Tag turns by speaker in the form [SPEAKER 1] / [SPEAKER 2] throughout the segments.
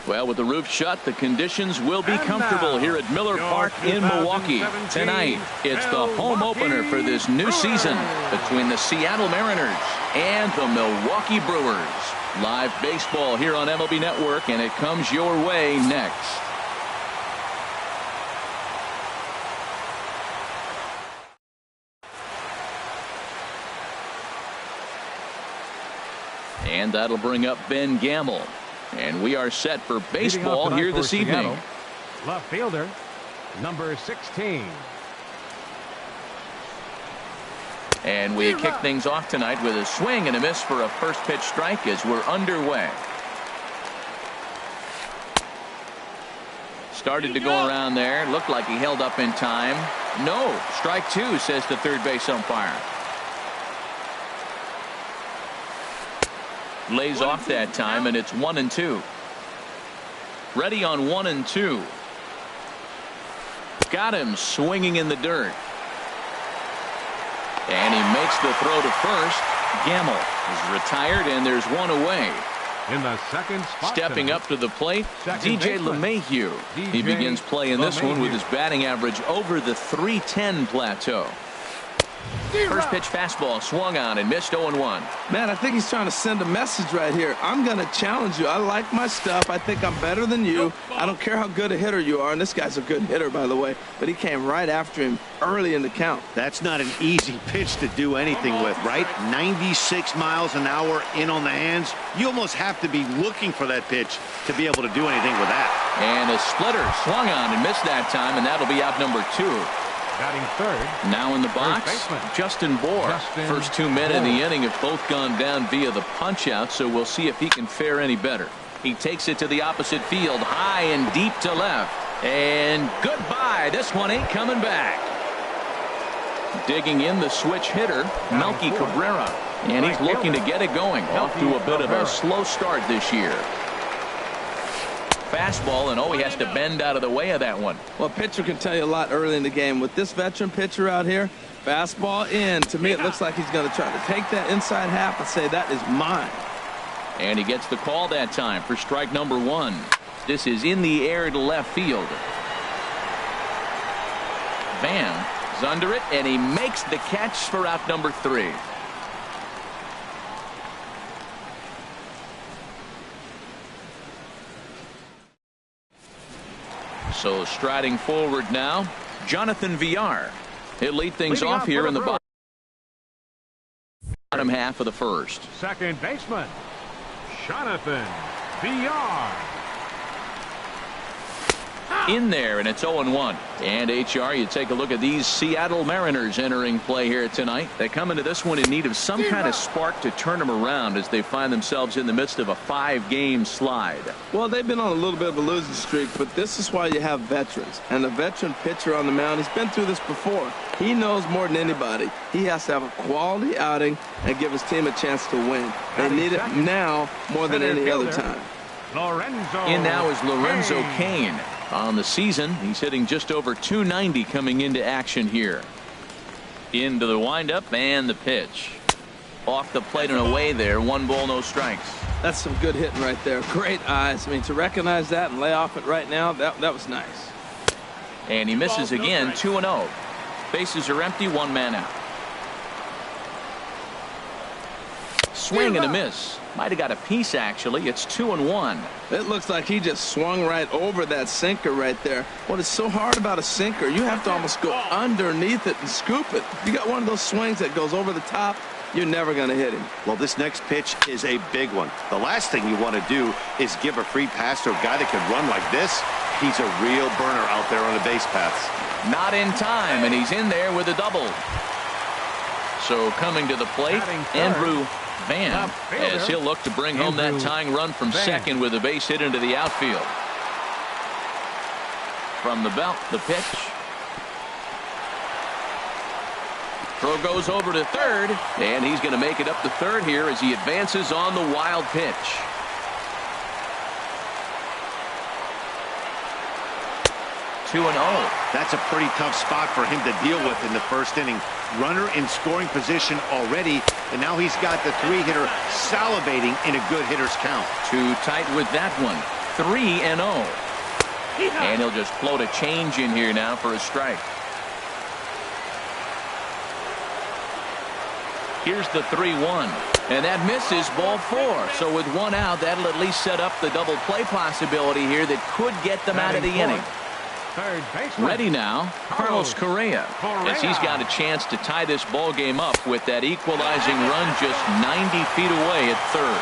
[SPEAKER 1] Well, with the roof shut, the conditions will be comfortable here at Miller Park in Milwaukee. Tonight, it's the home opener for this new season between the Seattle Mariners and the Milwaukee Brewers. Live baseball here on MLB Network, and it comes your way next. And that'll bring up Ben Gamble. And we are set for baseball here this evening.
[SPEAKER 2] Left fielder, number 16.
[SPEAKER 1] And we kick things off tonight with a swing and a miss for a first pitch strike as we're underway. Started to go around there. Looked like he held up in time. No, strike two, says the third base umpire. Lays off that time, and it's 1-2. Ready on 1-2. Got him swinging in the dirt. And he makes the throw to first. Gamble is retired, and there's one away.
[SPEAKER 2] In the second spot,
[SPEAKER 1] stepping up to the plate, DJ LeMahieu. He begins playing this one with his batting average over the .310 plateau. First pitch fastball swung on and missed 0-1.
[SPEAKER 3] Man, I think he's trying to send a message right here. I'm going to challenge you. I like my stuff. I think I'm better than you. I don't care how good a hitter you are. And this guy's a good hitter, by the way. But he came right after him early in the count.
[SPEAKER 4] That's not an easy pitch to do anything with, right? 96 miles an hour in on the hands. You almost have to be looking for that pitch to be able to do anything with that.
[SPEAKER 1] And a splitter swung on and missed that time, and that'll be out number 2.
[SPEAKER 2] Batting third.
[SPEAKER 1] Now in the box, Justin Bour. First 2 men in the inning have both gone down via the punch out, so we'll see if he can fare any better. He takes it to the opposite field, high and deep to left. And goodbye. This one ain't coming back. Digging in the switch hitter, Melky Cabrera. And he's looking to get it going. Off to a bit of a slow start this year. Fastball, and he has to bend out of the way of that one.
[SPEAKER 3] Well, a pitcher can tell you a lot early in the game. With this veteran pitcher out here, fastball in. To me, it looks like he's going to try to take that inside half and say, that is mine.
[SPEAKER 1] And he gets the call that time for strike number 1. This is in the air to left field. Van is under it, and he makes the catch for out number 3. So striding forward now, Jonathan Villar. He'll lead things off here in the bottom half of the first.
[SPEAKER 2] Second baseman, Jonathan Villar.
[SPEAKER 1] In there, and it's 0-1. And HR, you take a look at these Seattle Mariners entering play here tonight. They come into this one in need of some kind of spark to turn them around as they find themselves in the midst of a 5-game slide.
[SPEAKER 3] Well, they've been on a little bit of a losing streak, but this is why you have veterans. And a veteran pitcher on the mound, he's been through this before. He knows more than anybody. He has to have a quality outing and give his team a chance to win. They need it now more than any other time.
[SPEAKER 1] In now is Lorenzo Cain. On the season, he's hitting just over .290 coming into action here. Into the windup and the pitch. Off the plate and away there. 1 ball, no strikes.
[SPEAKER 3] That's some good hitting right there. Great eyes. I mean, to recognize that and lay off it right now, that was nice.
[SPEAKER 1] And he misses again. 2-0. Bases are empty. 1 man out. Swing and a miss. Might have got a piece, actually. It's 2-1.
[SPEAKER 3] It looks like he just swung right over that sinker right there. What is so hard about a sinker, you have to almost go underneath it and scoop it. If you got one of those swings that goes over the top, you're never going to hit him.
[SPEAKER 4] Well, this next pitch is a big one. The last thing you want to do is give a free pass to a guy that can run like this. He's a real burner out there on the base paths.
[SPEAKER 1] Not in time, and he's in there with a double. So coming to the plate, Andrew Van, as he'll look to bring home that tying run from second with a base hit into the outfield. From the belt, the pitch. Throw goes over to third, and he's going to make it up to third here as he advances on the wild pitch.
[SPEAKER 4] That's a pretty tough spot for him to deal with in the first inning. Runner in scoring position already, and now he's got the 3-hitter salivating in a good hitter's count.
[SPEAKER 1] Too tight with that one. 3-0. And he'll just float a change in here now for a strike. Here's the 3-1. And that misses, ball 4. So with one out, that'll at least set up the double play possibility here that could get them out of the inning. Ready now, Carlos Correa, as he's got a chance to tie this ball game up with that equalizing run just 90 feet away at third.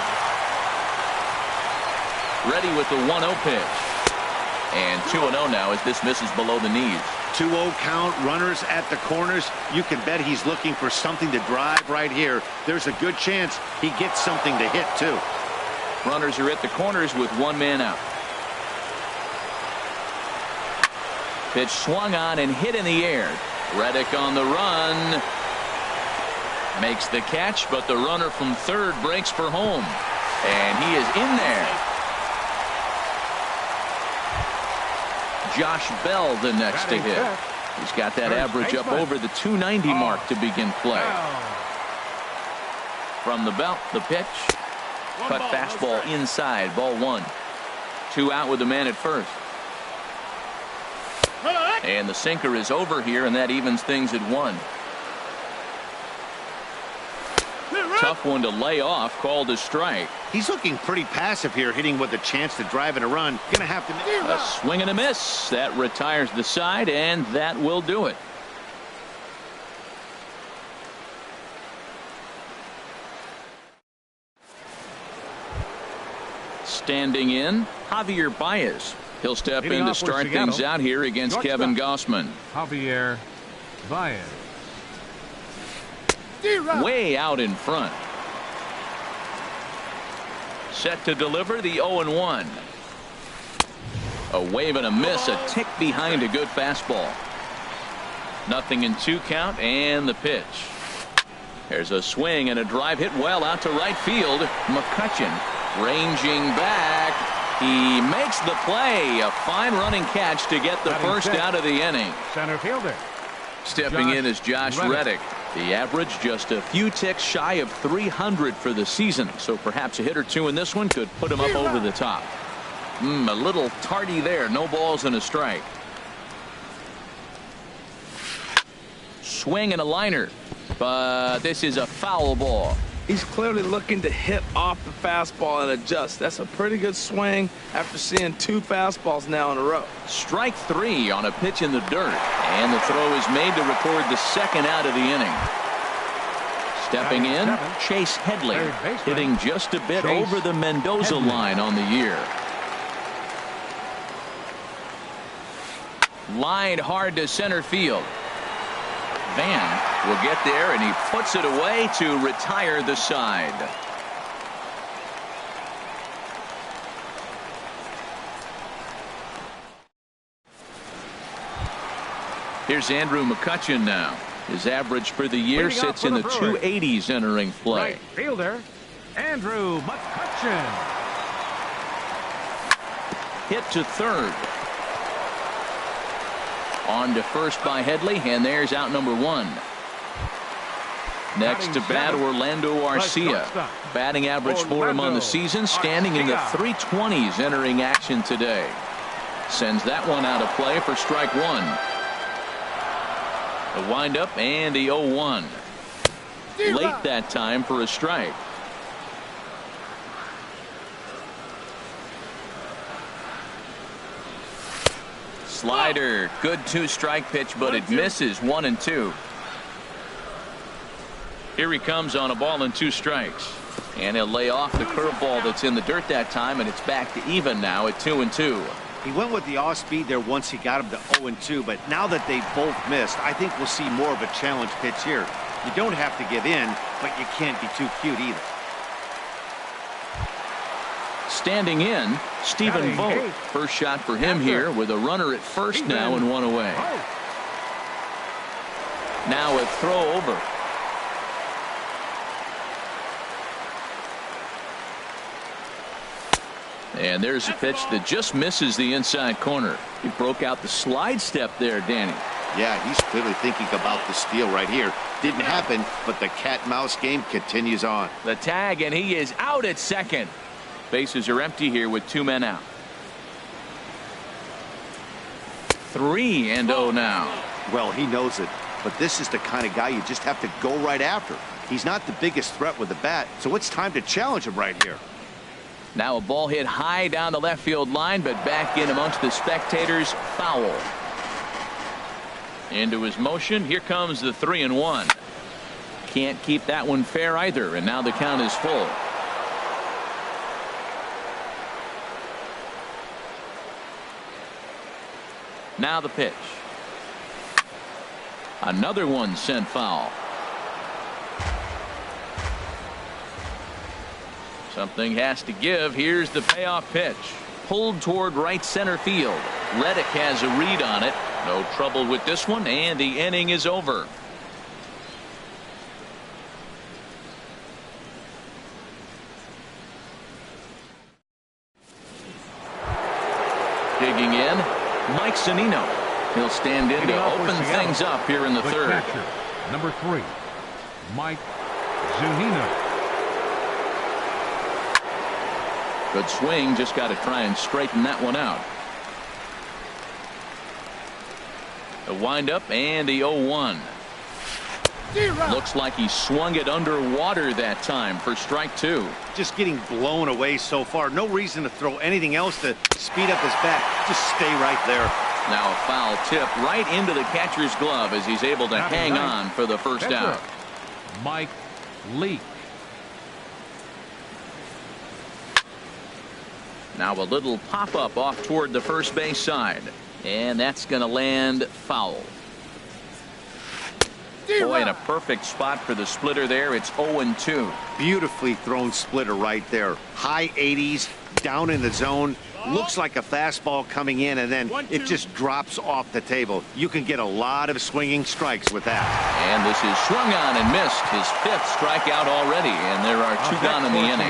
[SPEAKER 1] Ready with the 1-0 pitch. And 2-0 now as this misses below the knees.
[SPEAKER 4] 2-0 count, runners at the corners. You can bet he's looking for something to drive right here. There's a good chance he gets something to hit too.
[SPEAKER 1] Runners are at the corners with one man out. Pitch swung on and hit in the air. Reddick on the run. Makes the catch, but the runner from third breaks for home. And he is in there. Josh Bell the next to hit. He's got that average up over the 290 mark to begin play. From the belt, the pitch. Cut fastball inside, ball 1. 2 out with the man at first. And the sinker is over here, and that evens things at 1. Tough one to lay off, called a strike.
[SPEAKER 4] He's looking pretty passive here, hitting with a chance to drive and a run. Gonna have to.
[SPEAKER 1] A swing and a miss. That retires the side, and that will do it. Standing in, Javier Baez. He'll step in to start things out here against Kevin Gausman.
[SPEAKER 2] Javier Baez.
[SPEAKER 1] Way out in front. Set to deliver the 0-1. A wave and a miss, a tick behind a good fastball. 0-2 count, and the pitch. There's a swing and a drive hit well out to right field. McCutchen ranging back. He makes the play. A fine running catch to get the first out of the inning.
[SPEAKER 2] Center fielder.
[SPEAKER 1] Stepping in is Josh Reddick. The average just a few ticks shy of 300 for the season. So perhaps a hit or two in this one could put him up over the top. A little tardy there. No balls and a strike. Swing and a liner. But this is a foul ball.
[SPEAKER 3] He's clearly looking to hit off the fastball and adjust. That's a pretty good swing after seeing 2 fastballs now in a row.
[SPEAKER 1] Strike 3 on a pitch in the dirt. And the throw is made to record the second out of the inning. Stepping in, Chase Headley, hitting just a bit over the Mendoza line on the year. Lined hard to center field. Van will get there, and he puts it away to retire the side. Here's Andrew McCutchen now. His average for the year sits in the 280s entering play.
[SPEAKER 2] Right fielder, Andrew McCutchen.
[SPEAKER 1] Hit to third. On to first by Headley, and there's out number 1. Next to bat, Orlando Arcia. Batting average for him on the season, standing in the 320s entering action today. Sends that one out of play for strike 1. The windup and the 0-1. Late that time for a strike. Slider, good 2-strike pitch, but it misses. 1-2. Here he comes on a ball and 2 strikes. And he'll lay off the curveball that's in the dirt that time, and it's back to even now at 2-2.
[SPEAKER 4] He went with the off speed there once he got him to 0-2, but now that they both missed, I think we'll see more of a challenge pitch here. You don't have to give in, but you can't be too cute either. Standing in, Stephen Vogt. First shot for him here with a runner at first now and 1 away. Now a throw over. And there's a pitch that just misses the inside corner. He broke out the slide step there, Danny.
[SPEAKER 5] Yeah, he's clearly thinking about the steal right here. Didn't happen, but the cat-mouse game continues on.
[SPEAKER 1] The tag, and he is out at second. Bases are empty here with 2 men out. 3-0 now.
[SPEAKER 5] Well, he knows it, but this is the kind of guy you just have to go right after. He's not the biggest threat with the bat, so it's time to challenge him right here.
[SPEAKER 1] Now a ball hit high down the left field line, but back in amongst the spectators. Foul. Into his motion. Here comes the 3-1. Can't keep that one fair either, and now the count is full. Now the pitch. Another one sent foul. Something has to give. Here's the payoff pitch. Pulled toward right center field. Reddick has a read on it. No trouble with this one, and the inning is over. Digging in, Mike Zunino. He'll stand in to open things up here in the third.
[SPEAKER 2] Catcher, number 3, Mike Zunino.
[SPEAKER 1] Good swing, just got to try and straighten that one out. The windup and the 0-1. Looks like he swung it underwater that time for strike 2.
[SPEAKER 4] Just getting blown away so far. No reason to throw anything else to speed up his bat. Just stay right there.
[SPEAKER 1] Now a foul tip right into the catcher's glove as he's able to hang on for the first out.
[SPEAKER 2] Mike Leake.
[SPEAKER 1] Now a little pop-up off toward the first base side. And that's going to land foul. Boy, in a perfect spot for the splitter there. It's 0-2.
[SPEAKER 4] Beautifully thrown splitter right there. High 80s, down in the zone. Looks like a fastball coming in, and then it just drops off the table. You can get a lot of swinging strikes with that.
[SPEAKER 1] And this is swung on and missed. His 5th strikeout already, and there are 2 gone in the inning.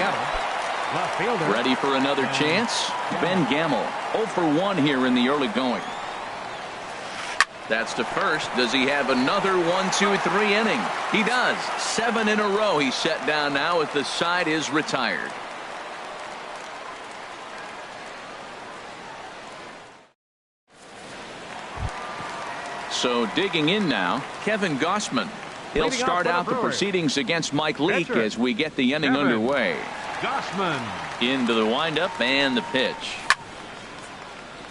[SPEAKER 1] Ready for another chance? Ben Gamel, 0 for 1 here in the early going. That's to first. Does he have another 1-2-3 inning? He does. 7 in a row he's set down now as the side is retired. So digging in now, Kevin Gausman. He'll start out the proceedings against Mike Leake as we get the inning underway.
[SPEAKER 2] Gausman.
[SPEAKER 1] Into the windup and the pitch.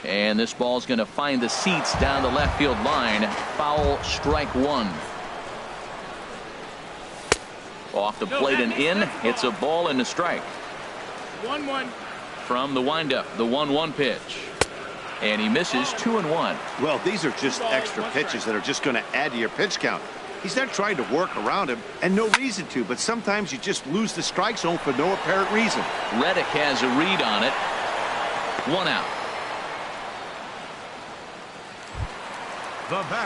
[SPEAKER 1] And this ball's going to find the seats down the left field line. Foul, strike 1. Off the plate and in. It's a ball and a strike.
[SPEAKER 6] 1-1.
[SPEAKER 1] From the windup, the 1-1 pitch. And he misses 2-1.
[SPEAKER 4] Well, these are just extra pitches that are just going to add to your pitch count. He's not trying to work around him, and no reason to, but sometimes you just lose the strike zone for no apparent reason.
[SPEAKER 1] Reddick has a read on it. 1 out.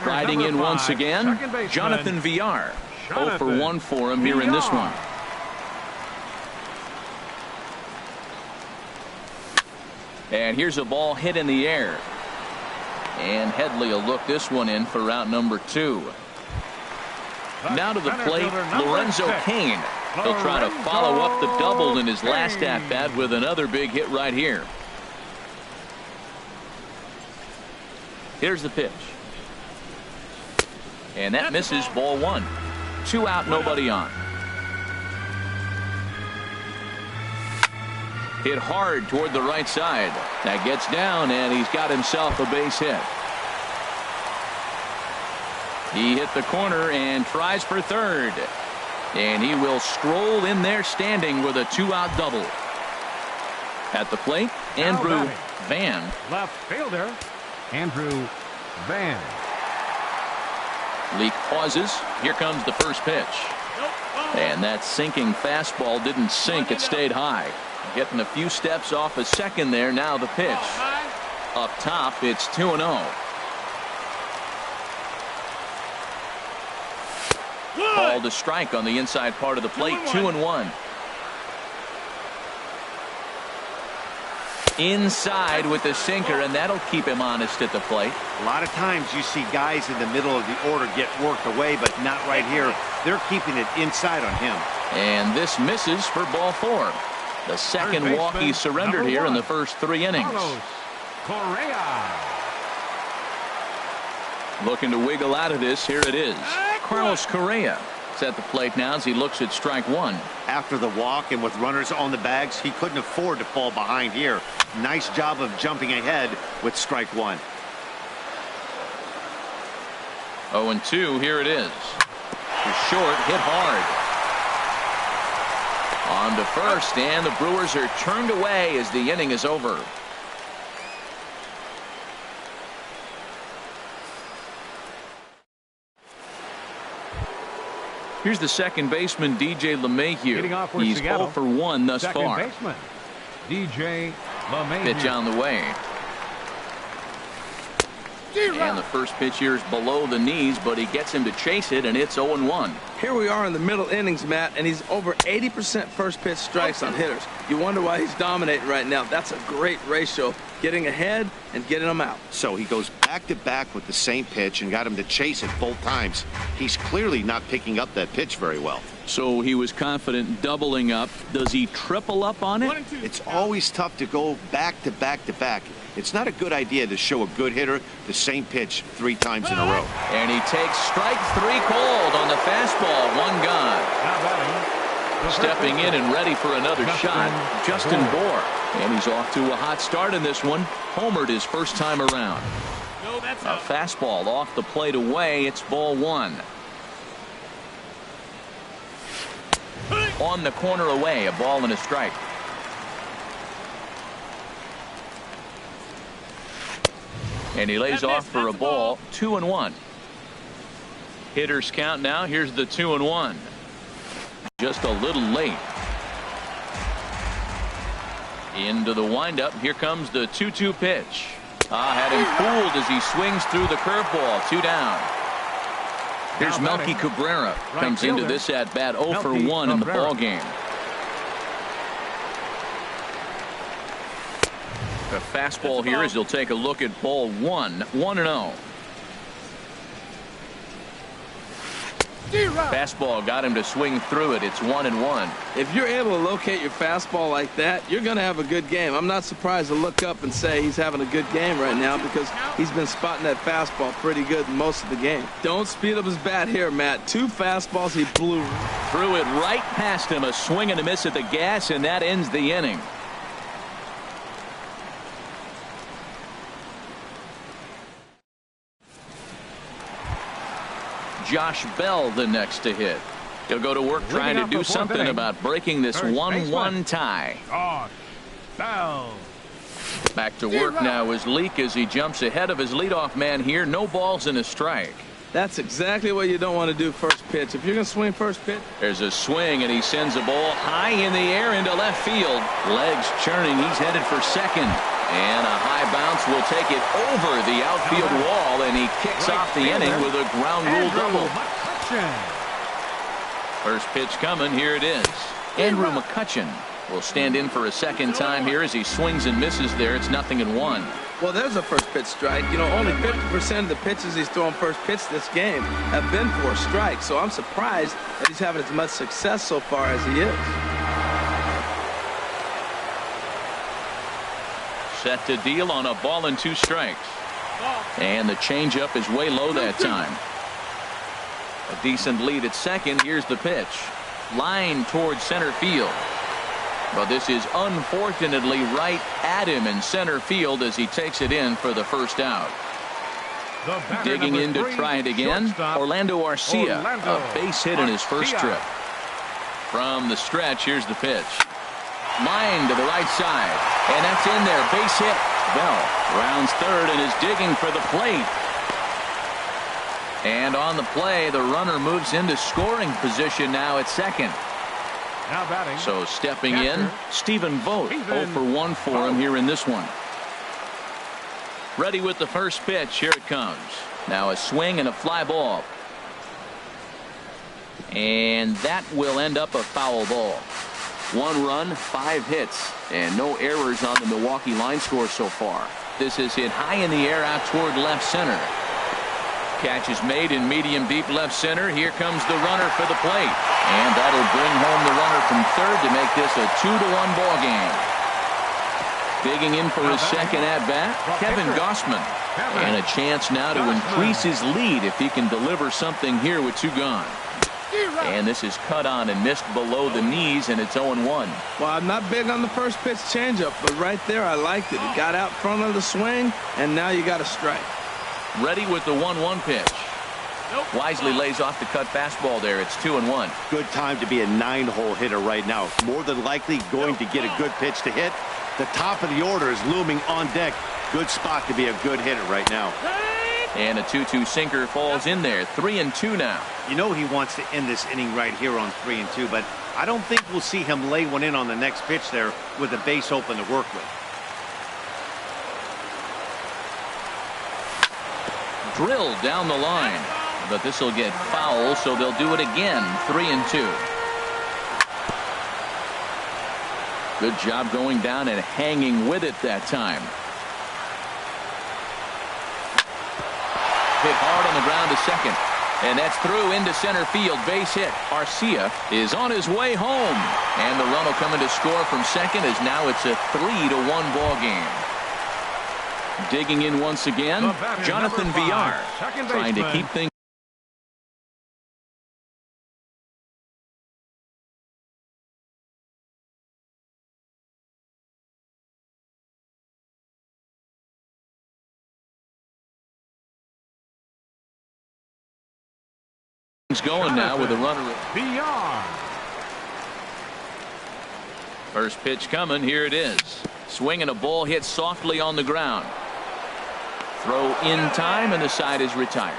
[SPEAKER 1] Riding in once again, Jonathan Villar. 0 for 1 for him here in this one. And here's a ball hit in the air. And Headley will look this one in for route number 2. Now to the plate, Lorenzo Cain. He'll try to follow up the double in his last at-bat with another big hit right here. Here's the pitch. And that misses, ball 1. 2 out, nobody on. Hit hard toward the right side. That gets down, and he's got himself a base hit. He hit the corner and tries for third. And he will stroll in there standing with a 2-out double. At the plate, Andrew Van.
[SPEAKER 2] Left fielder, Andrew Van.
[SPEAKER 1] Leake pauses. Here comes the first pitch. And that sinking fastball didn't sink. It stayed high. Getting a few steps off a second there. Now the pitch. Up top, it's 2-0. Called a strike on the inside part of the plate. 2-1. Inside with the sinker, and that'll keep him honest at the plate.
[SPEAKER 4] A lot of times you see guys in the middle of the order get worked away, but not right here. They're keeping it inside on him.
[SPEAKER 1] And this misses for ball 4. The second walk he surrendered here in the first 3 innings.
[SPEAKER 2] Carlos Correa.
[SPEAKER 1] Looking to wiggle out of this. Here it is. Carlos Correa is at the plate now as he looks at strike one.
[SPEAKER 4] After the walk and with runners on the bags, he couldn't afford to fall behind here. Nice job of jumping ahead with strike one.
[SPEAKER 1] 0-2. Here it is. Short, hit hard. On to first, and the Brewers are turned away as the inning is over. Here's the second baseman, DJ LeMahieu. He's 0 for 1 thus far.
[SPEAKER 2] Second baseman, DJ LeMahieu.
[SPEAKER 1] Pitch on the way. And the first pitch here is below the knees, but he gets him to chase it, and it's 0-1.
[SPEAKER 3] Here we are in the middle innings, Matt, and he's over 80% first pitch strikes on hitters. You wonder why he's dominating right now. That's a great ratio, getting ahead and getting them out.
[SPEAKER 4] So he goes back to back with the same pitch and got him to chase it both times. He's clearly not picking up that pitch very well.
[SPEAKER 1] So he was confident doubling up. Does he triple up on it?
[SPEAKER 4] It's always tough to go back to back to back. It's not a good idea to show a good hitter the same pitch 3 times in a row.
[SPEAKER 1] And he takes strike 3 cold on the fastball. 1 gone. Stepping in and ready for another shot, Justin Bour. And he's off to a hot start in this one. Homered his first time around. A fastball off the plate away. It's ball 1. On the corner away, a ball and a strike. And he lays off for a ball. 2-1. Hitters count now. Here's the 2-1. Just a little late. Into the windup. Here comes the 2-2 pitch. Had him fooled as he swings through the curveball. 2 down. Here's Melky Cabrera. Comes into this at bat 0 for 1 in the ball game. A fastball here as he'll take a look at ball 1. 1-0. Fastball got him to swing through it. It's 1-1.
[SPEAKER 3] If you're able to locate your fastball like that, you're going to have a good game. I'm not surprised to look up and say he's having a good game right now because he's been spotting that fastball pretty good most of the game. Don't speed up his bat here, Matt. 2 fastballs he blew.
[SPEAKER 1] Threw it right past him. A swing and a miss at the gas, and that ends the inning. Josh Bell the next to hit. He'll go to work trying to do something about breaking this 1-1 tie.
[SPEAKER 2] Josh Bell.
[SPEAKER 1] Back to work now is Leake as he jumps ahead of his leadoff man here. No balls and a strike.
[SPEAKER 3] That's exactly what you don't want to do first pitch. If you're going to swing first pitch.
[SPEAKER 1] There's a swing, and he sends a ball high in the air into left field. Legs churning. He's headed for second. And a high bounce will take it over the outfield wall, and he kicks off the inning with a ground rule double. First pitch coming. Here it is. Andrew McCutchen will stand in for a second time here as he swings and misses there. It's 0-1.
[SPEAKER 3] Well, there's a first pitch strike. You know, only 50% of the pitches he's throwing first pitch this game have been for a strike. So I'm surprised that he's having as much success so far as he is.
[SPEAKER 1] Set to deal on a ball and 2 strikes. And the changeup is way low that time. A decent lead at second. Here's the pitch. Line towards center field. But this is unfortunately right at him in center field as he takes it in for the first out. Digging in to try it again. Orlando Arcia. A base hit in his first trip. From the stretch, here's the pitch. Line to the right side. And that's in there. Base hit. Bell rounds third and is digging for the plate. And on the play, the runner moves into scoring position now at second.
[SPEAKER 2] Now batting.
[SPEAKER 1] So stepping in, Stephen Vogt. 0 for 1 for him here in this one. Ready with the first pitch. Here it comes. Now a swing and a fly ball. And that will end up a foul ball. 1 run, 5 hits, and no errors on the Milwaukee line score so far. This is hit high in the air out toward left center. Catch is made in medium deep left center. Here comes the runner for the plate. And that'll bring home the runner from third to make this a 2-1 ball game. Digging in for his second at-bat, Kevin Gausman. And a chance now to increase his lead if he can deliver something here with 2 gone. And this is cut on and missed below the knees, and it's 0-1.
[SPEAKER 3] Well, I'm not big on the first pitch changeup, but right there I liked it. He got out front of the swing, and now you got a strike.
[SPEAKER 1] Ready with the 1-1 pitch. Wisely lays off the cut fastball there. It's 2-1.
[SPEAKER 4] Good time to be a 9-hole hitter right now. More than likely going to get a good pitch to hit. The top of the order is looming on deck. Good spot to be a good hitter right now.
[SPEAKER 1] And a 2-2 sinker falls in there. 3-2 now.
[SPEAKER 4] You know he wants to end this inning right here on 3-2, but I don't think we'll see him lay one in on the next pitch there with a base open to work with.
[SPEAKER 1] Drilled down the line, but this will get foul, so they'll do it again. 3-2. Good job going down and hanging with it that time. Hit hard on the ground to second, and that's through into center field. Base hit. Arcia is on his way home, and the run will come in to score from second, as now it's a 3-1 ball game. Digging in once again, Jonathan Villar, trying to keep things going now with a runner.
[SPEAKER 2] Villar.
[SPEAKER 1] First pitch coming. Here it is. Swinging a ball hit softly on the ground. Throw in time, and the side is retired.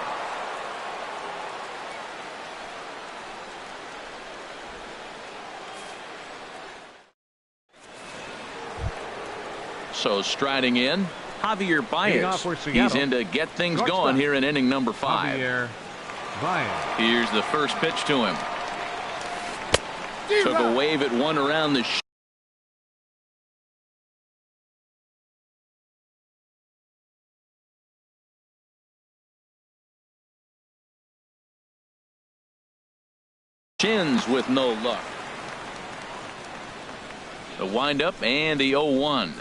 [SPEAKER 1] So striding in, Javier Baez. He's in to get things going here in inning number 5.
[SPEAKER 2] Javier Baez.
[SPEAKER 1] Here's the first pitch to him. Took a wave at one around the shins with no luck. The windup and the 0-1.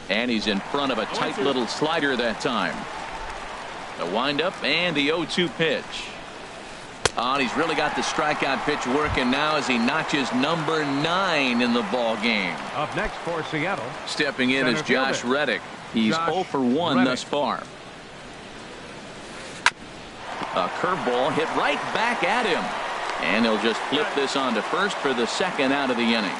[SPEAKER 1] And he's in front of a tight little slider that time. The windup and the 0-2 pitch. Oh, and he's really got the strikeout pitch working now as he notches number 9 in the ball game.
[SPEAKER 2] Up next for Seattle.
[SPEAKER 1] Stepping in is Josh Reddick. He's 0 for 1 thus far. A curveball hit right back at him. And he'll just flip this on to first for the second out of the inning.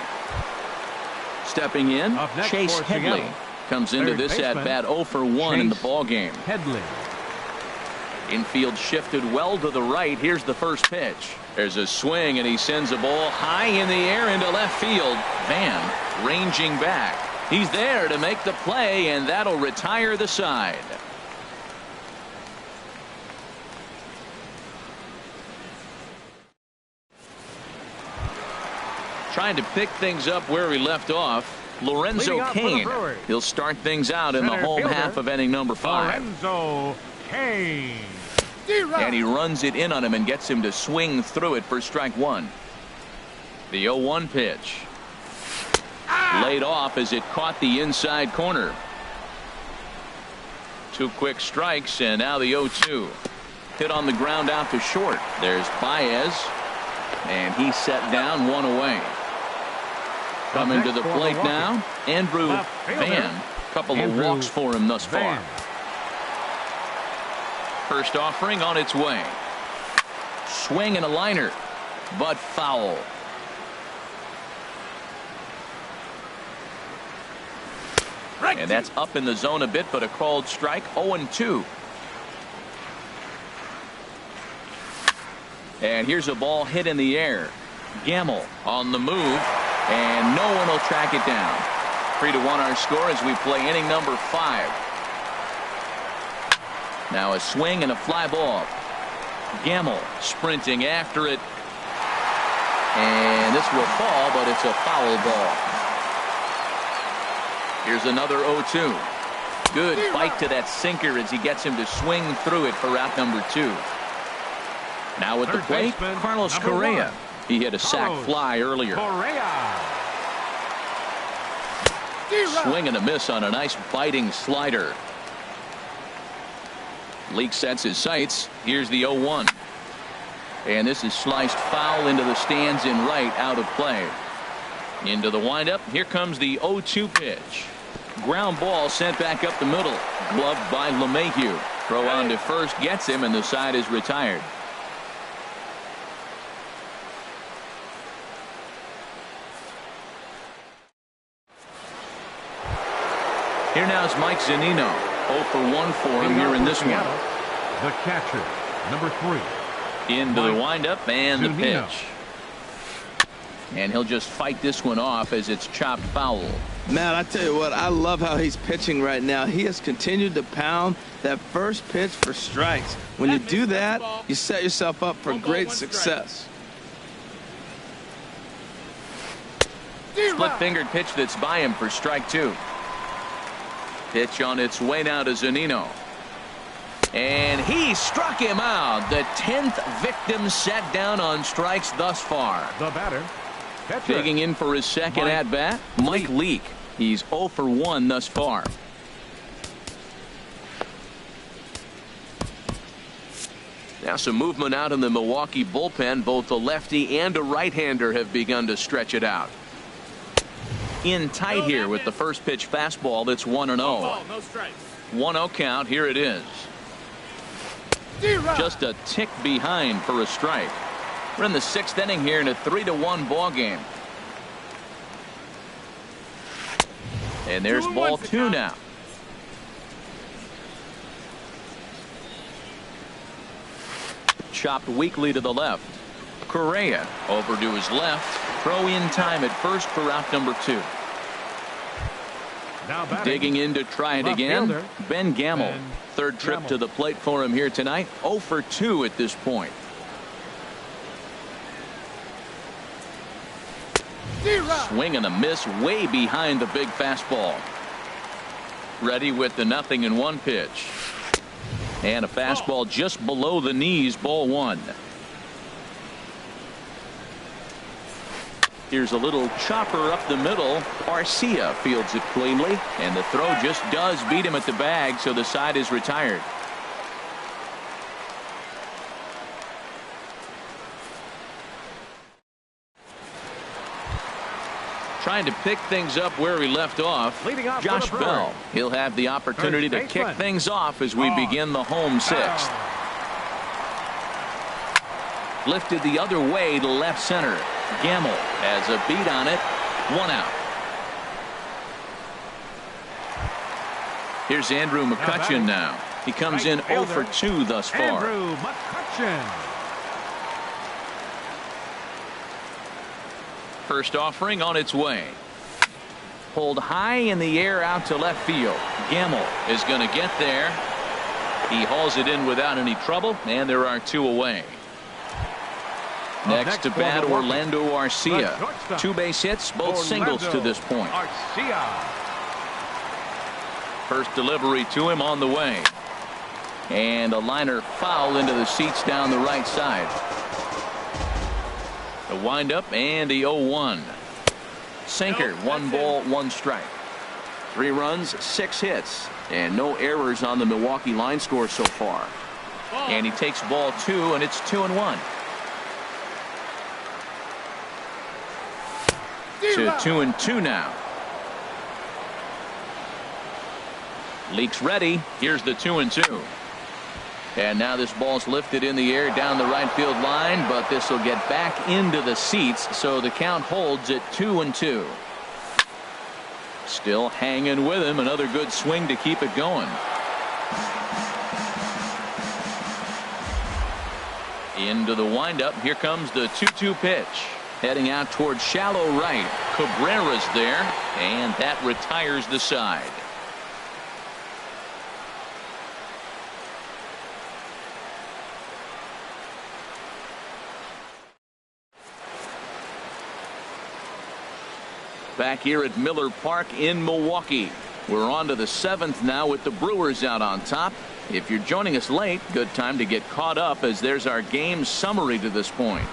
[SPEAKER 1] Stepping in, Chase Headley comes into this at-bat 0 for 1 in the ball game.
[SPEAKER 2] Headley.
[SPEAKER 1] Infield shifted well to the right. Here's the first pitch. There's a swing, and he sends a ball high in the air into left field. Van ranging back. He's there to make the play, and that'll retire the side. Trying to pick things up where we left off, Lorenzo Cain. He'll start things out in the home half of inning number 5.
[SPEAKER 2] Lorenzo Cain.
[SPEAKER 1] And he runs it in on him and gets him to swing through it for strike 1. The 0-1 pitch. Laid off as it caught the inside corner. 2 quick strikes, and now the 0-2. Hit on the ground out to short. There's Baez, and he's set down, 1 away. Coming to the plate now, Andrew Van. Couple of walks for him thus far. First offering on its way. Swing and a liner, but foul. And that's up in the zone a bit, but a called strike. 0-2. And here's a ball hit in the air. Gamble on the move, and no one will track it down. 3-1 our score as we play inning number 5. Now a swing and a fly ball. Gamble sprinting after it, and this will fall, but it's a foul ball. Here's another 0-2. Good bite to that sinker as he gets him to swing through it for out number 2. Now at the plate, Carlos Correa. He hit a sac fly earlier. Swing and a miss on a nice biting slider. Leake sets his sights. Here's the 0-1. And this is sliced foul into the stands in right, out of play. Into the windup. Here comes the 0-2 pitch. Ground ball sent back up the middle. Gloved by LeMahieu. Throw on to first gets him, and the side is retired. Here now is Mike Zunino. 0 for 1 for him here in this one.
[SPEAKER 2] The catcher, number 3.
[SPEAKER 1] Into the windup and the
[SPEAKER 2] Zunino.
[SPEAKER 1] pitch. And he'll just fight this one off as it's chopped foul.
[SPEAKER 3] Matt, I tell you what, I love how he's pitching right now. He has continued to pound that first pitch for strikes. When you do that, you set yourself up for great success.
[SPEAKER 1] Split-fingered pitch that's by him for strike 2. Pitch on its way now to Zunino. And he struck him out. The 10th victim set down on strikes thus far.
[SPEAKER 2] The batter, catcher.
[SPEAKER 1] Digging in for his second at-bat, Mike Leake. He's 0 for 1 thus far. Now some movement out in the Milwaukee bullpen. Both a lefty and a right-hander have begun to stretch it out. In tight here with the first pitch fastball. That's 1-0. 1-0 count. Here it is. Just a tick behind for a strike. We're in the 6th inning here in a 3-1 ball game. And there's ball 2 now. Chopped weakly to the left. Correa over to his left. Throw in time at first for out number 2.
[SPEAKER 2] Now batting,
[SPEAKER 1] Digging in to try it
[SPEAKER 2] left
[SPEAKER 1] again.
[SPEAKER 2] fielder,
[SPEAKER 1] Ben Gamel.
[SPEAKER 2] Ben
[SPEAKER 1] Third trip
[SPEAKER 2] Gamel.
[SPEAKER 1] to the plate for him here tonight. 0 for 2 at this point. Swing and a miss way behind the big fastball. Ready with the 0-1 pitch. And a fastball just below the knees. Ball 1. Here's a little chopper up the middle. Arcia fields it cleanly, and the throw just does beat him at the bag, so the side is retired. Trying to pick things up where we left off.
[SPEAKER 2] Leading off for
[SPEAKER 1] Josh
[SPEAKER 2] the
[SPEAKER 1] Bell.
[SPEAKER 2] Brewers.
[SPEAKER 1] He'll have the opportunity to
[SPEAKER 2] First
[SPEAKER 1] kick
[SPEAKER 2] baseman.
[SPEAKER 1] things off as we begin the home 6th. Lifted the other way to left center. Gamel has a beat on it. 1 out. Here's Andrew McCutchen now. He comes in 0 for 2 thus far.
[SPEAKER 2] Andrew McCutchen.
[SPEAKER 1] First offering on its way. Pulled high in the air out to left field. Gamel is going to get there. He hauls it in without any trouble, and there are 2 away. Next to bat, Orlando Arcia. 2 base hits, both singles to this point.
[SPEAKER 2] Arcia.
[SPEAKER 1] First delivery to him on the way. And a liner foul into the seats down the right side. The windup and the 0-1. Sinker, 1 ball, 1 strike. 3 runs, 6 hits, and no errors on the Milwaukee line score so far. And he takes ball 2, and it's 2-1. To 2-2 now. Leake's ready. Here's the 2-2. And now this ball's lifted in the air down the right field line, but this will get back into the seats, so the count holds at 2-2. Still hanging with him. Another good swing to keep it going. Into the windup. Here comes the 2-2 pitch. Heading out towards shallow right. Cabrera's there, and that retires the side. Back here at Miller Park in Milwaukee. We're on to the 7th now with the Brewers out on top. If you're joining us late, good time to get caught up as there's our game summary to this point.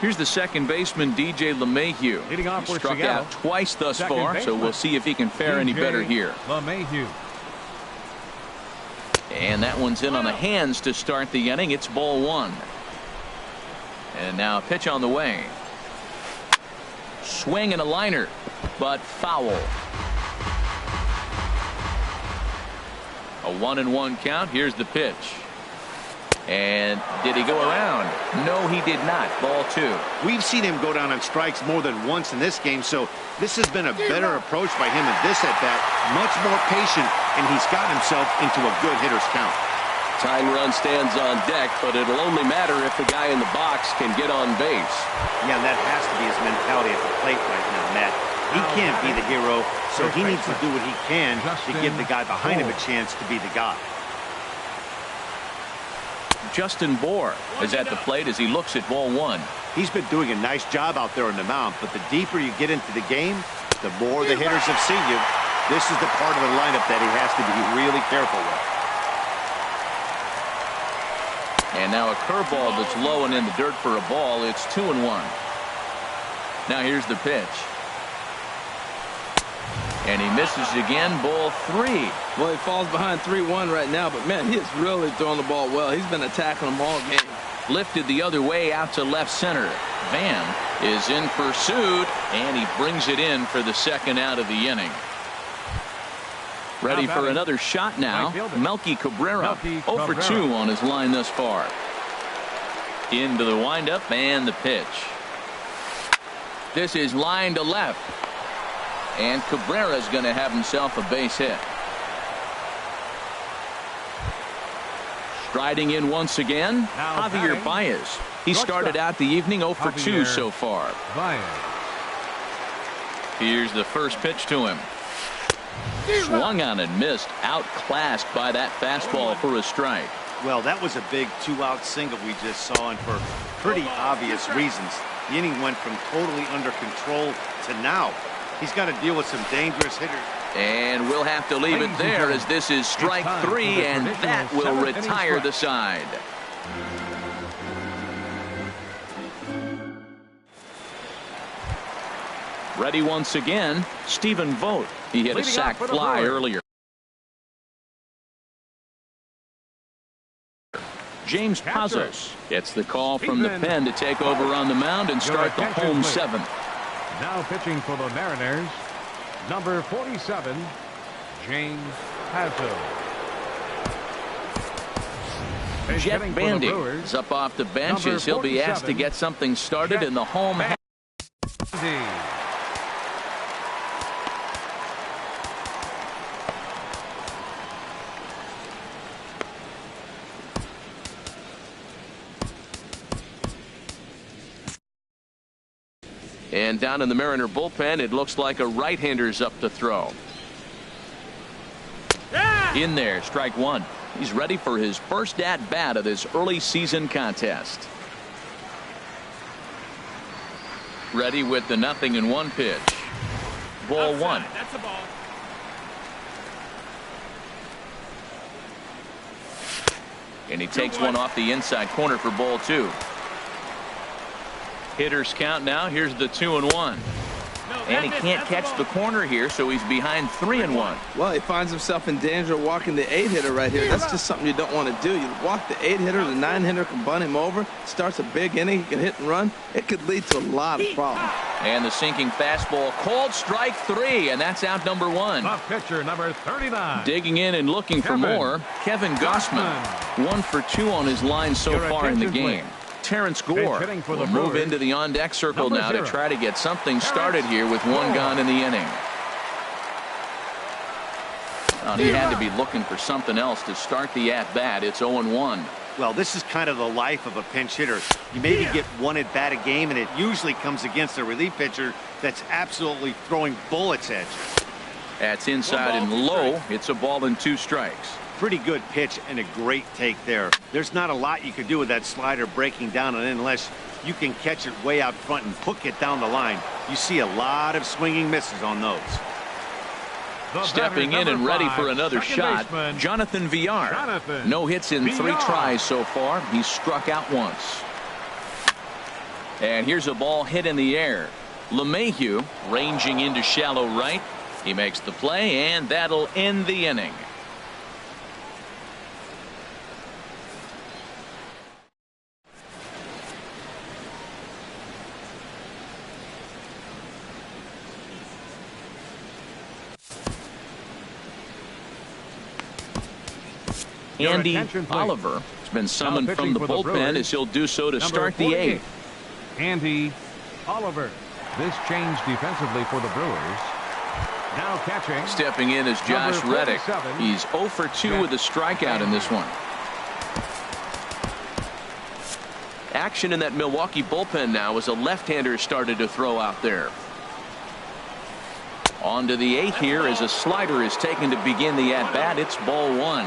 [SPEAKER 1] Here's the second baseman, DJ LeMahieu.
[SPEAKER 2] Leading off
[SPEAKER 1] He
[SPEAKER 2] for
[SPEAKER 1] struck
[SPEAKER 2] Seattle,
[SPEAKER 1] out twice thus
[SPEAKER 2] second
[SPEAKER 1] far, so
[SPEAKER 2] baseman,
[SPEAKER 1] we'll see if he can fare any better here.
[SPEAKER 2] LeMahieu.
[SPEAKER 1] And that one's in on the hands to start the inning. It's ball one. And now a pitch on the way. Swing and a liner, but foul. A 1-1 count. Here's the pitch. And did he go around? No, he did not. Ball two.
[SPEAKER 4] We've seen him go down on strikes more than once in this game, so this has been a better approach by him at this at-bat. Much more patient, and he's gotten himself into a good hitter's count.
[SPEAKER 1] Tying run stands on deck, but it'll only matter if the guy in the box can get on base.
[SPEAKER 4] Yeah, and that has to be his mentality at the plate right now, Matt. He can't be the hero, so he needs to do what he can to give the guy behind him a chance to be the guy.
[SPEAKER 1] Justin Bour is at the plate as he looks at ball one.
[SPEAKER 4] He's been doing a nice job out there on the mound, but the deeper you get into the game, the more the hitters have seen you. This is the part of the lineup that he has to be really careful with.
[SPEAKER 1] And now a curveball that's low and in the dirt for a ball. It's 2-1. Now here's the pitch. And he misses again. Ball three.
[SPEAKER 3] Well, he falls behind 3-1 right now, but man, he is really throwing the ball well. He's been attacking them all game.
[SPEAKER 1] Lifted the other way out to left center. Van is in pursuit, and he brings it in for the second out of the inning. Ready for another shot now. Melky Cabrera. 0 for 2 on his line thus far. Into the windup and the pitch. This is line to left. And Cabrera's going to have himself a base hit. Striding in once again, Javier Baez. He started out the evening 0 for 2 so far. Here's the first pitch to him. Swung on and missed. Outclassed by that fastball for a strike.
[SPEAKER 4] Well, that was a big 2-out single we just saw, and for pretty obvious reasons. The inning went from totally under control to now. He's got to deal with some dangerous hitters.
[SPEAKER 1] And we'll have to leave it there as this is strike three, and that will retire the side. Ready once again, Stephen Vogt. He hit a sac fly earlier. James Pazos gets the call from the pen to take over on the mound and start the home seventh.
[SPEAKER 2] Now pitching for the Mariners, number 47, James Pazos.
[SPEAKER 1] Jeff Bandy is up off the bench as he'll be asked to get something started in the home. And down in the Mariner bullpen, it looks like a right-hander's up to throw. In there, strike one. He's ready for his first at-bat of this early season contest. Ready with the 0-1 pitch. Ball one.
[SPEAKER 6] That's a ball.
[SPEAKER 1] And he takes one off the inside corner for ball two. Hitters count now. Here's the 2-1. And he can't catch the corner here, so he's behind 3-1.
[SPEAKER 3] Well, he finds himself in danger of walking the 8-hitter right here. That's just something you don't want to do. You walk the 8-hitter, the 9-hitter can bunt him over. Starts a big inning. He can hit and run. It could lead to a lot of problems.
[SPEAKER 1] And the sinking fastball called strike three, and that's out number one.
[SPEAKER 2] The pitcher, number 39.
[SPEAKER 1] Digging in and looking for more, Kevin Gausman. 1 for 2 on his line so far in the game. Terrence Gore will move into the on-deck circle now to try to get something started here with one gone in the inning. He had to be looking for something else to start the at-bat. It's 0-1.
[SPEAKER 4] Well, this is kind of the life of a pinch hitter. You maybe get one at-bat a game, and it usually comes against a relief pitcher that's absolutely throwing bullets at you.
[SPEAKER 1] That's inside and low. It's a ball and 2 strikes.
[SPEAKER 4] Pretty good pitch and a great take there. There's not a lot you can do with that slider breaking down and unless you can catch it way out front and hook it down the line. You see a lot of swinging misses on those.
[SPEAKER 1] Stepping in and ready for another shot, Jonathan Villar. No hits in 3 tries so far. He's struck out once. And here's a ball hit in the air. LeMahieu ranging into shallow right. He makes the play, and that'll end the inning. Andy Oliver has been summoned from the bullpen as he'll do so to start the eighth.
[SPEAKER 2] Andy Oliver. This change defensively for the Brewers. Now catching.
[SPEAKER 1] Stepping in is Josh Reddick. He's 0 for 2 with a strikeout in this one. Action in that Milwaukee bullpen now as a left-hander started to throw out there. On to the eighth here as a slider is taken to begin the at-bat. It's ball one.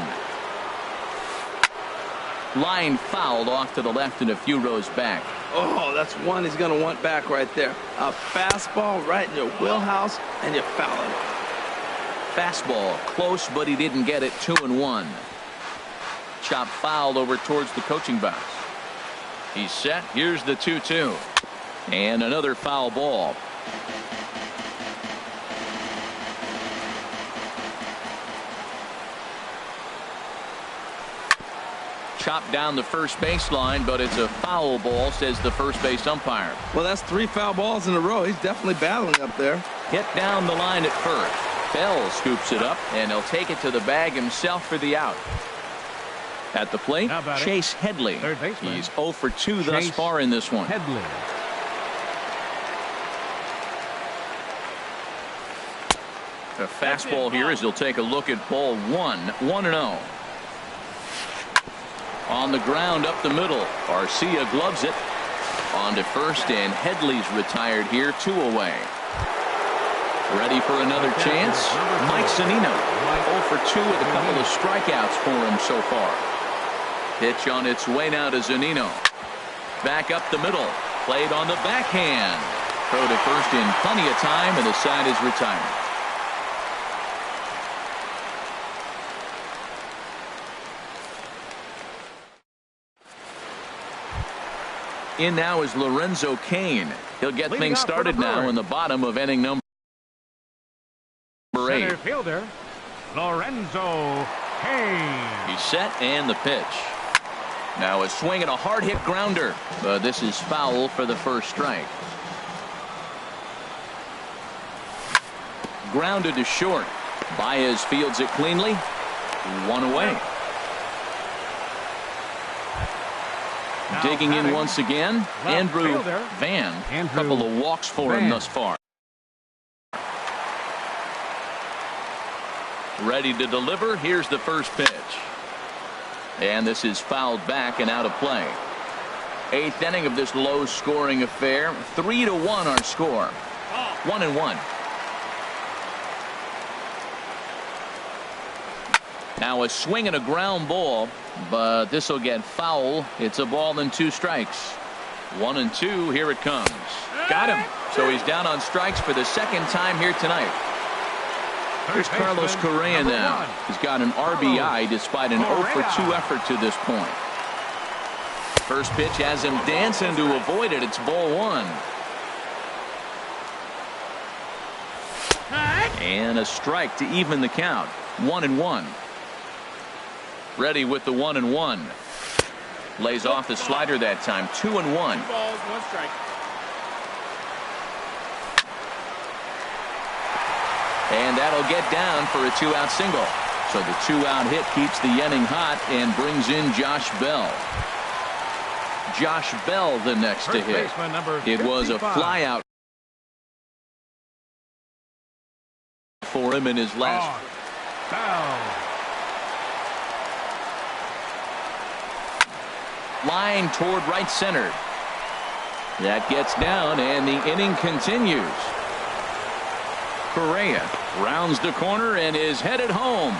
[SPEAKER 1] Line fouled off to the left and a few rows back.
[SPEAKER 3] Oh, that's one he's going to want back right there. A fastball right in your wheelhouse, and you foul it.
[SPEAKER 1] Fastball close, but he didn't get it. 2-1. Chop fouled over towards the coaching box. He's set. Here's the 2-2. And another foul ball. Chopped down the first baseline, but it's a foul ball, says the first base umpire.
[SPEAKER 3] Well, that's 3 foul balls in a row. He's definitely battling up there.
[SPEAKER 1] Hit down the line at first. Bell scoops it up, and he'll take it to the bag himself for the out. At the plate, Chase Headley. He's 0 for 2 thus far in this one.
[SPEAKER 2] Headley.
[SPEAKER 1] A fastball here as he'll take a look at ball one. 1-0. On the ground up the middle. Garcia gloves it. On to first, and Headley's retired here. 2 away. Ready for another chance? Mike Zunino. 0 for 2 with a couple of strikeouts for him so far. Pitch on its way now to Zunino. Back up the middle. Played on the backhand. Throw to first in plenty of time, and the side is retired. In now is Lorenzo Cain. He'll get things started now in the bottom of inning number 8.
[SPEAKER 2] Center fielder Lorenzo Cain.
[SPEAKER 1] He's set, and the pitch. Now a swing and a hard hit grounder. This is foul for the first strike. Grounded to short. Baez fields it cleanly. 1 away. Digging in once again, Andrew Van. A couple of walks for him thus far. Ready to deliver. Here's the first pitch. And this is fouled back and out of play. 8th inning of this low-scoring affair. 3-1 our score. 1-1. Now a swing and a ground ball, but this will get foul. It's a ball and 2 strikes. 1-2. Here it comes. Got him. So he's down on strikes for the second time here tonight. Here's Carlos Correa now. He's got an RBI despite an 0 for 2 effort to this point. First pitch has him dancing to avoid it. It's ball 1. And a strike to even the count. 1-1. Ready with the 1-1. Lays off the slider that time. 2-1.
[SPEAKER 6] 2 balls, 1 strike.
[SPEAKER 1] And that'll get down for a 2-out single. So the 2-out hit keeps the inning hot and brings in Josh Bell. Josh Bell the next to hit. It was a fly out for him in his last. Line toward right center. That gets down, and the inning continues. Correa rounds the corner and is headed home.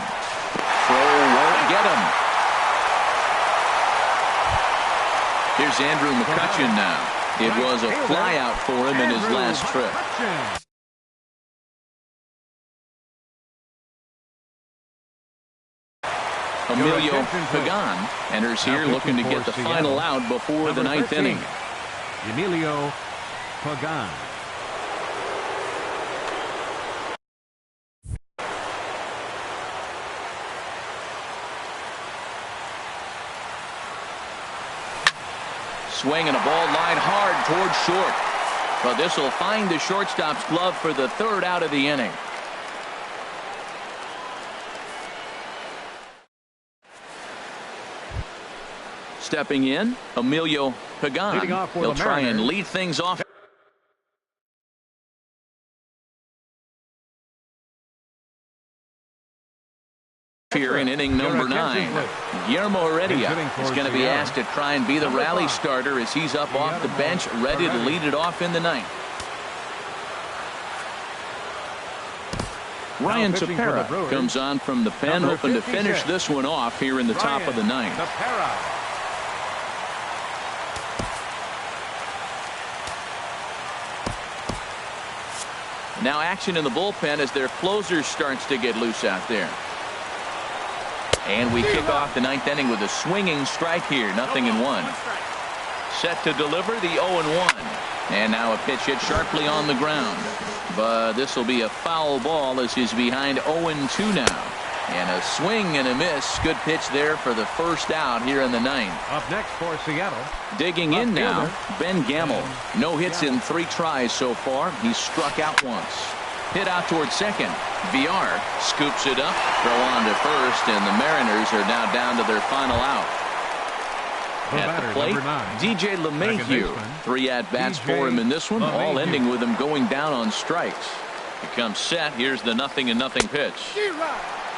[SPEAKER 1] Throw won't get him. Here's Andrew McCutchen now. It was a fly out for him in his last trip. Emilio Pagan enters here looking to get the final out before the 9th inning.
[SPEAKER 2] Emilio Pagan.
[SPEAKER 1] Swing and a ball line hard towards short. But this will find the shortstop's glove for the third out of the inning. Stepping in, Emilio Pagan. He'll try and lead things off. Here in inning number 9. Guillermo Heredia is going to be asked to try and be the rally starter as he's up off the bench, ready to lead it off in the 9th. Ryan Tepera comes on from the pen, hoping to finish this one off here in the top of the 9th. Now action in the bullpen as their closer starts to get loose out there. And we kick off the 9th inning with a swinging strike here. 0-1. Set to deliver the 0-1. And now a pitch hit sharply on the ground. But this will be a foul ball as he's behind 0-2 now. And a swing and a miss. Good pitch there for the first out here in the 9th.
[SPEAKER 2] Up next for Seattle.
[SPEAKER 1] Digging in now, Ben Gamel. No hits in 3 tries so far. He's struck out once. Hit out towards second. Villar scoops it up. Throw on to first, and the Mariners are now down to their final out. At the plate, DJ LeMahieu. 3 at-bats for him in this one, all ending with him going down on strikes. He comes set. Here's the 0-0 pitch.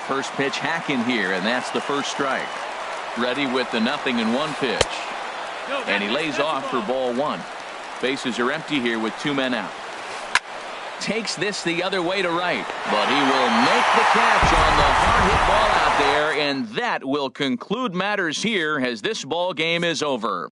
[SPEAKER 1] First pitch hack in here, and that's the first strike. Ready with the 0-1 pitch. And he lays off for ball 1. Bases are empty here with 2 men out. Takes this the other way to right, but he will make the catch on the hard hit ball out there, and that will conclude matters here as this ball game is over.